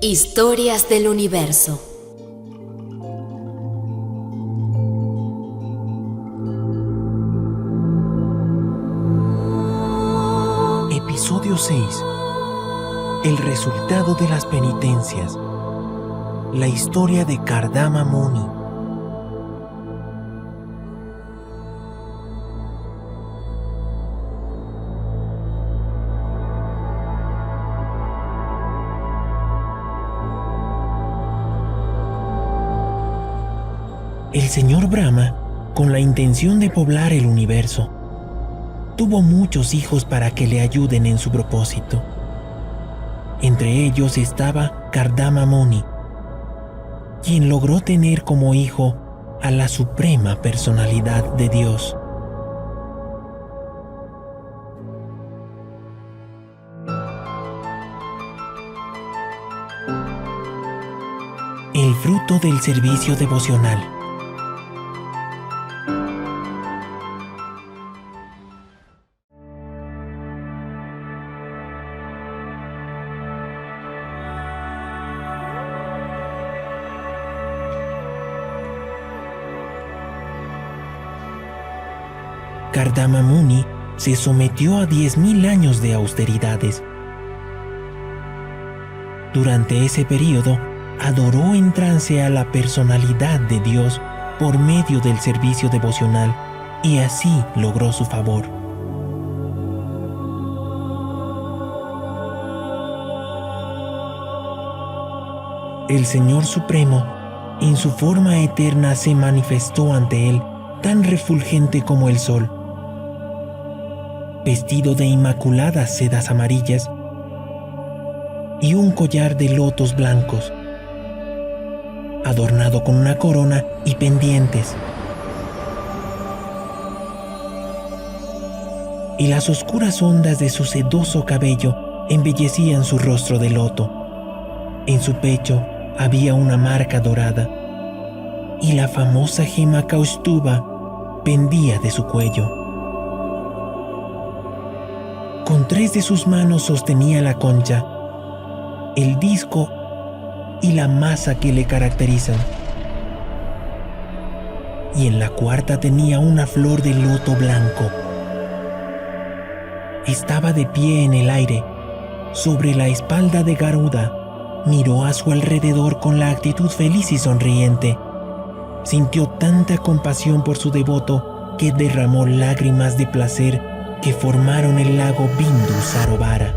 Historias del universo. Episodio 6. El resultado de las penitencias. La historia de Kardama Muni. El señor Brahma, con la intención de poblar el universo, tuvo muchos hijos para que le ayuden en su propósito. Entre ellos estaba Kardama Muni, quien logró tener como hijo a la suprema personalidad de Dios. El fruto del servicio devocional. Kardama Muni se sometió a 10.000 años de austeridades. Durante ese periodo, adoró en trance a la personalidad de Dios por medio del servicio devocional y así logró su favor. El Señor Supremo, en su forma eterna, se manifestó ante él tan refulgente como el sol. Vestido de inmaculadas sedas amarillas y un collar de lotos blancos, adornado con una corona y pendientes. Y las oscuras ondas de su sedoso cabello embellecían su rostro de loto. En su pecho había una marca dorada, y la famosa gema Kaustuba pendía de su cuello. Con 3 de sus manos sostenía la concha, el disco y la masa que le caracterizan. Y en la cuarta tenía una flor de loto blanco. Estaba de pie en el aire, sobre la espalda de Garuda. Miró a su alrededor con la actitud feliz y sonriente. Sintió tanta compasión por su devoto que derramó lágrimas de placer que formaron el lago Bindu Sarovara.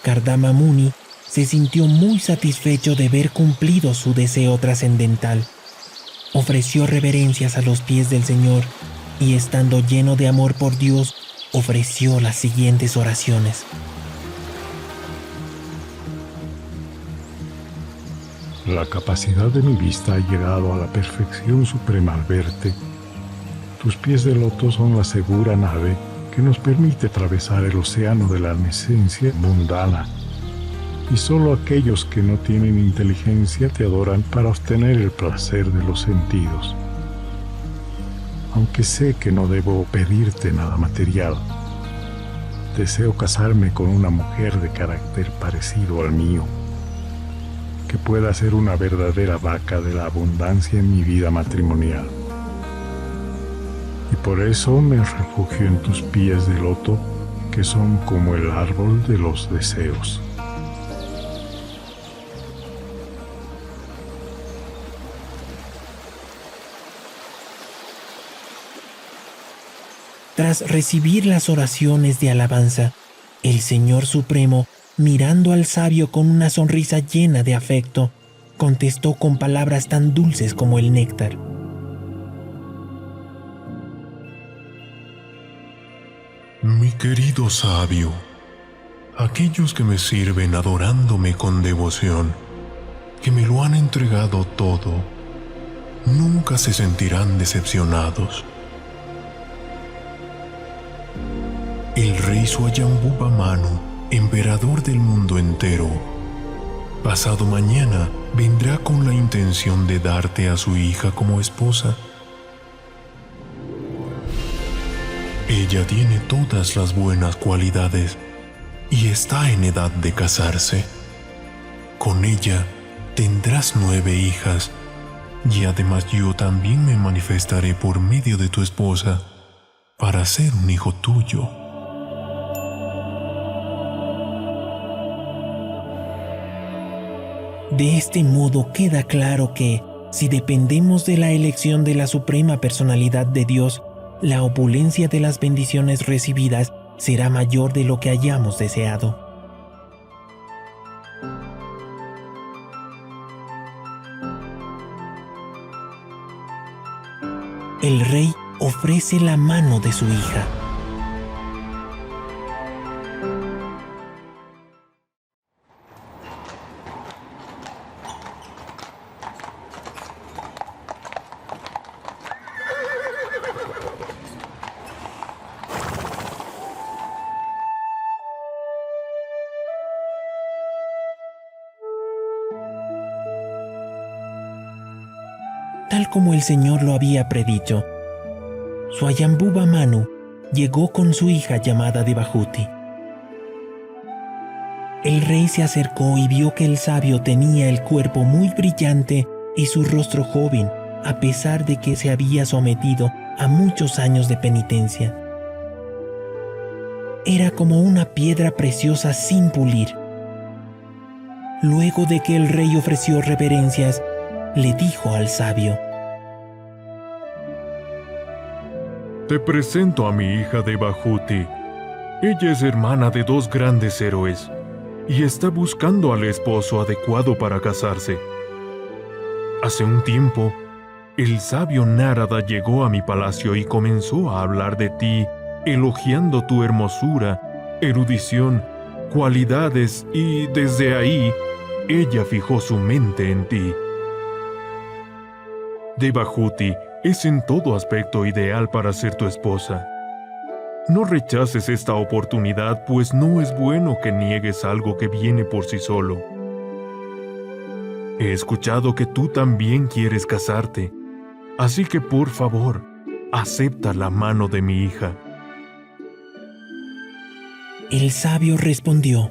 Kardama Muni se sintió muy satisfecho de ver cumplido su deseo trascendental. Ofreció reverencias a los pies del Señor y, estando lleno de amor por Dios, ofreció las siguientes oraciones. La capacidad de mi vista ha llegado a la perfección suprema al verte. Tus pies de loto son la segura nave que nos permite atravesar el océano de la esencia mundana. Y solo aquellos que no tienen inteligencia te adoran para obtener el placer de los sentidos. Aunque sé que no debo pedirte nada material, deseo casarme con una mujer de carácter parecido al mío, que pueda ser una verdadera vaca de la abundancia en mi vida matrimonial. Y por eso me refugio en tus pies de loto, que son como el árbol de los deseos. Tras recibir las oraciones de alabanza, el Señor Supremo, mirando al sabio con una sonrisa llena de afecto, contestó con palabras tan dulces como el néctar. Mi querido sabio, aquellos que me sirven adorándome con devoción, que me lo han entregado todo, nunca se sentirán decepcionados. El rey Swayambhuva Manu, emperador del mundo entero, Pasado mañana vendrá con la intención de darte a su hija como esposa. Ella tiene todas las buenas cualidades y está en edad de casarse. Con ella tendrás 9 hijas, y además yo también me manifestaré por medio de tu esposa para ser un hijo tuyo. De este modo queda claro que, si dependemos de la elección de la suprema personalidad de Dios, la opulencia de las bendiciones recibidas será mayor de lo que hayamos deseado. El rey ofrece la mano de su hija. Tal como el Señor lo había predicho, Swayambhuva Manu llegó con su hija llamada Devahuti. El rey se acercó y vio que el sabio tenía el cuerpo muy brillante y su rostro joven, a pesar de que se había sometido a muchos años de penitencia. Era como una piedra preciosa sin pulir. Luego de que el rey ofreció reverencias, le dijo al sabio: Te presento a mi hija Devahuti. Ella es hermana de 2 grandes héroes y está buscando al esposo adecuado para casarse. Hace un tiempo, el sabio Narada llegó a mi palacio y comenzó a hablar de ti, elogiando tu hermosura, erudición, cualidades, y desde ahí, ella fijó su mente en ti. Devahuti es en todo aspecto ideal para ser tu esposa. No rechaces esta oportunidad, pues no es bueno que niegues algo que viene por sí solo. He escuchado que tú también quieres casarte, así que por favor, acepta la mano de mi hija. El sabio respondió: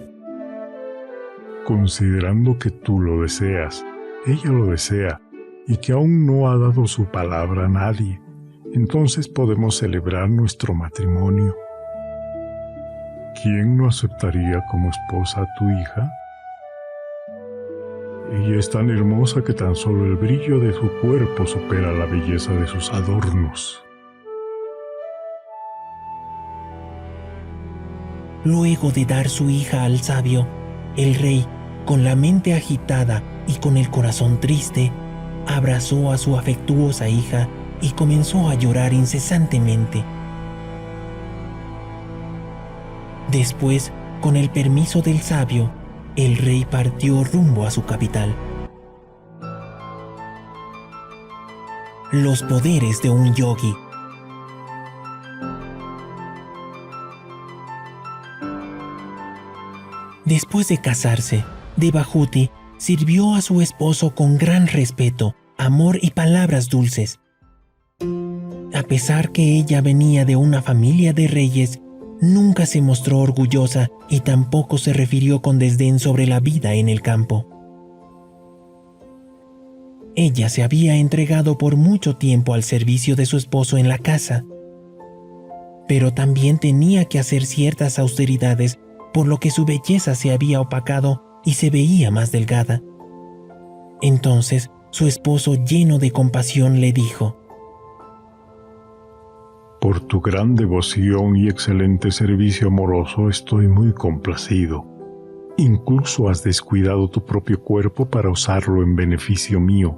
Considerando que tú lo deseas, ella lo desea, y que aún no ha dado su palabra a nadie, entonces podemos celebrar nuestro matrimonio. ¿Quién no aceptaría como esposa a tu hija? Ella es tan hermosa que tan solo el brillo de su cuerpo supera la belleza de sus adornos. Luego de dar su hija al sabio, el rey, con la mente agitada y con el corazón triste, abrazó a su afectuosa hija y comenzó a llorar incesantemente. Después, con el permiso del sabio, el rey partió rumbo a su capital. Los poderes de un yogi. Después de casarse, Devahuti sirvió a su esposo con gran respeto, amor y palabras dulces. A pesar que ella venía de una familia de reyes, nunca se mostró orgullosa y tampoco se refirió con desdén sobre la vida en el campo. Ella se había entregado por mucho tiempo al servicio de su esposo en la casa, pero también tenía que hacer ciertas austeridades, por lo que su belleza se había opacado y se veía más delgada. Entonces, su esposo, lleno de compasión, le dijo: Por tu gran devoción y excelente servicio amoroso estoy muy complacido. Incluso has descuidado tu propio cuerpo para usarlo en beneficio mío.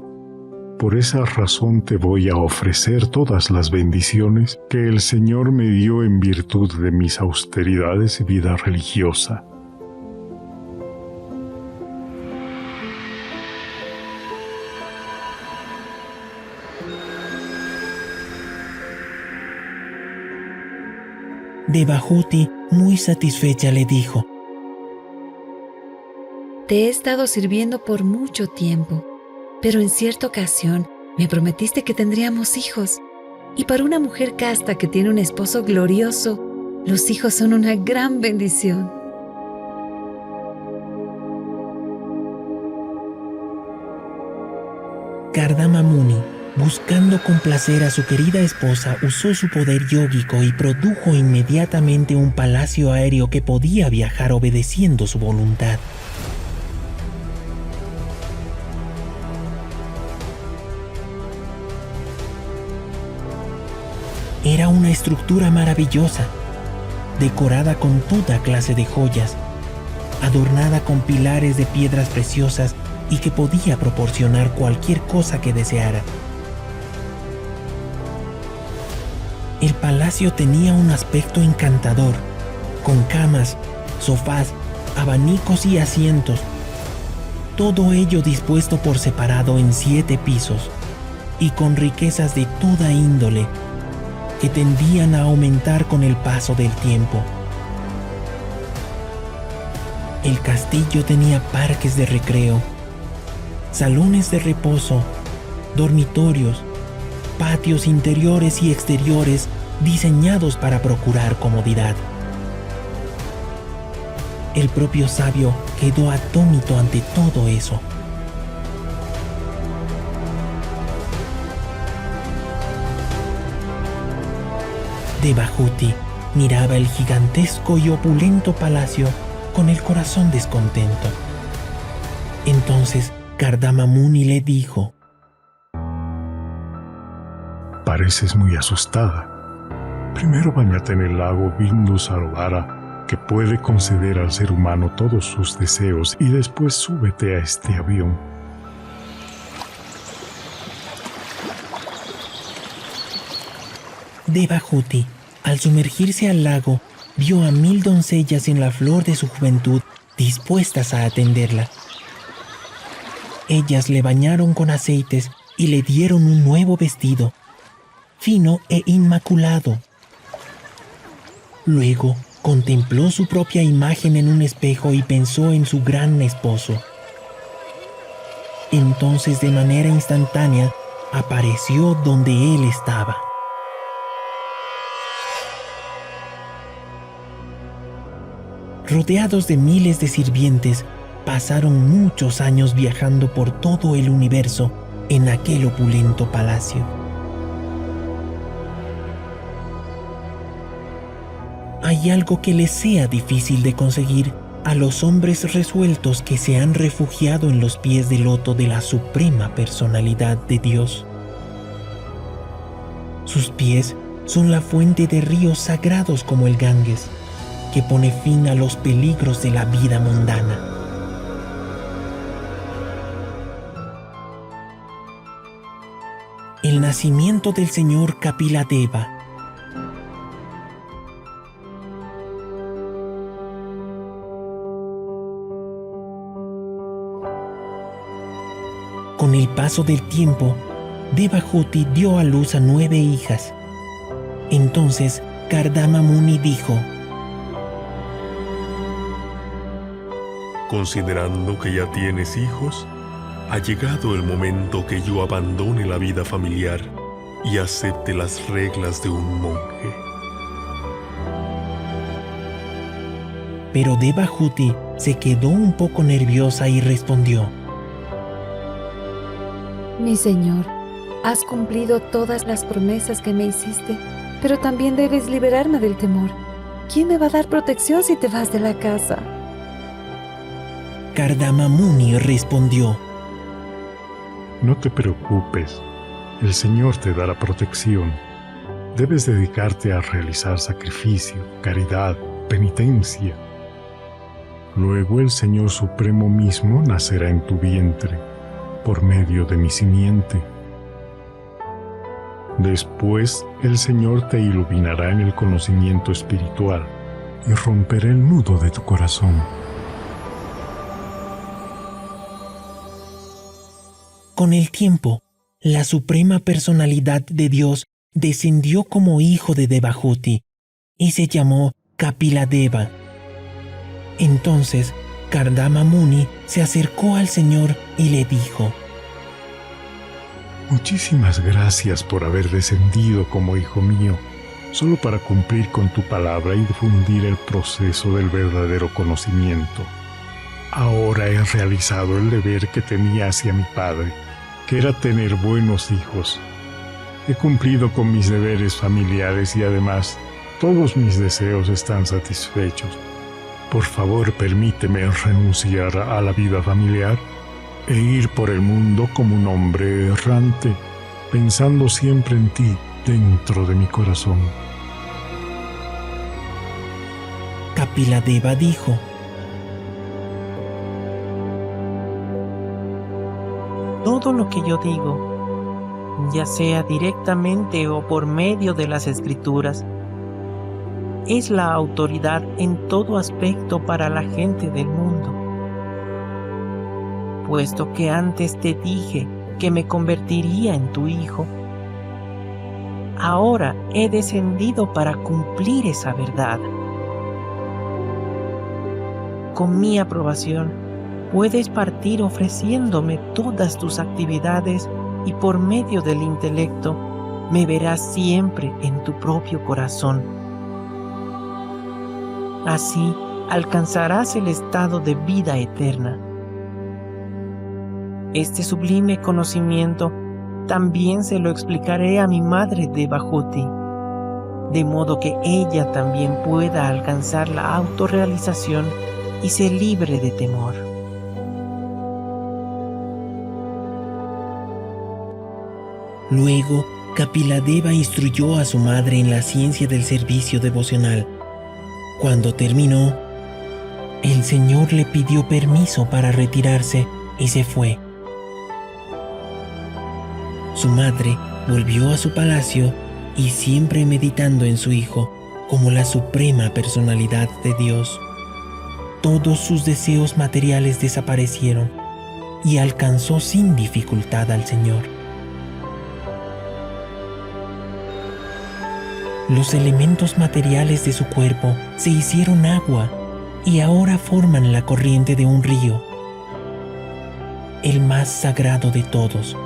Por esa razón te voy a ofrecer todas las bendiciones que el Señor me dio en virtud de mis austeridades y vida religiosa. Devahuti, muy satisfecha, le dijo: Te he estado sirviendo por mucho tiempo, pero en cierta ocasión me prometiste que tendríamos hijos. Y para una mujer casta que tiene un esposo glorioso, los hijos son una gran bendición. Kardama Muni, buscando complacer a su querida esposa, usó su poder yógico y produjo inmediatamente un palacio aéreo que podía viajar obedeciendo su voluntad. Era una estructura maravillosa, decorada con toda clase de joyas, adornada con pilares de piedras preciosas y que podía proporcionar cualquier cosa que deseara. El palacio tenía un aspecto encantador, con camas, sofás, abanicos y asientos, todo ello dispuesto por separado en 7 pisos y con riquezas de toda índole que tendían a aumentar con el paso del tiempo. El castillo tenía parques de recreo, salones de reposo, dormitorios, patios interiores y exteriores diseñados para procurar comodidad. El propio sabio quedó atónito ante todo eso. Devahuti miraba el gigantesco y opulento palacio con el corazón descontento. Entonces Kardama Muni le dijo: Pareces muy asustada. Primero báñate en el lago Bindu Sarovara, que puede conceder al ser humano todos sus deseos, y después súbete a este avión. Devahuti, al sumergirse al lago, vio a 1000 doncellas en la flor de su juventud dispuestas a atenderla. Ellas le bañaron con aceites y le dieron un nuevo vestido, fino e inmaculado. Luego contempló su propia imagen en un espejo y pensó en su gran esposo. Entonces, de manera instantánea, apareció donde él estaba. Rodeados de miles de sirvientes, pasaron muchos años viajando por todo el universo en aquel opulento palacio. Hay algo que les sea difícil de conseguir a los hombres resueltos que se han refugiado en los pies del loto de la suprema personalidad de Dios. Sus pies son la fuente de ríos sagrados como el Ganges, que pone fin a los peligros de la vida mundana. El nacimiento del señor Kapiladeva. Con el paso del tiempo, Devahuti dio a luz a 9 hijas. Entonces Kardama Muni dijo: Considerando que ya tienes hijos, ha llegado el momento que yo abandone la vida familiar y acepte las reglas de un monje. Pero Devahuti se quedó un poco nerviosa y respondió: Mi señor, has cumplido todas las promesas que me hiciste, pero también debes liberarme del temor. ¿Quién me va a dar protección si te vas de la casa? Kardama Muni respondió: No te preocupes, el Señor te dará protección. Debes dedicarte a realizar sacrificio, caridad, penitencia. Luego el Señor Supremo mismo nacerá en tu vientre, por medio de mi simiente. Después el Señor te iluminará en el conocimiento espiritual y romperá el nudo de tu corazón. Con el tiempo, la suprema personalidad de Dios descendió como hijo de Devahuti y se llamó Kapiladeva. Entonces, Kardama Muni se acercó al Señor y le dijo: Muchísimas gracias por haber descendido como hijo mío, solo para cumplir con tu palabra y difundir el proceso del verdadero conocimiento. Ahora he realizado el deber que tenía hacia mi padre, que era tener buenos hijos. He cumplido con mis deberes familiares y además todos mis deseos están satisfechos. Por favor, permíteme renunciar a la vida familiar e ir por el mundo como un hombre errante, pensando siempre en ti dentro de mi corazón. Kapiladeva dijo: Todo lo que yo digo, ya sea directamente o por medio de las escrituras, es la autoridad en todo aspecto para la gente del mundo. Puesto que antes te dije que me convertiría en tu hijo, ahora he descendido para cumplir esa verdad. Con mi aprobación, puedes partir ofreciéndome todas tus actividades y por medio del intelecto me verás siempre en tu propio corazón. Así alcanzarás el estado de vida eterna. Este sublime conocimiento también se lo explicaré a mi madre Devahuti, de modo que ella también pueda alcanzar la autorrealización y ser libre de temor. Luego, Kapiladeva instruyó a su madre en la ciencia del servicio devocional. Cuando terminó, el Señor le pidió permiso para retirarse y se fue. Su madre volvió a su palacio y siempre meditando en su hijo como la suprema personalidad de Dios. Todos sus deseos materiales desaparecieron y alcanzó sin dificultad al Señor. Los elementos materiales de su cuerpo se hicieron agua y ahora forman la corriente de un río, el más sagrado de todos,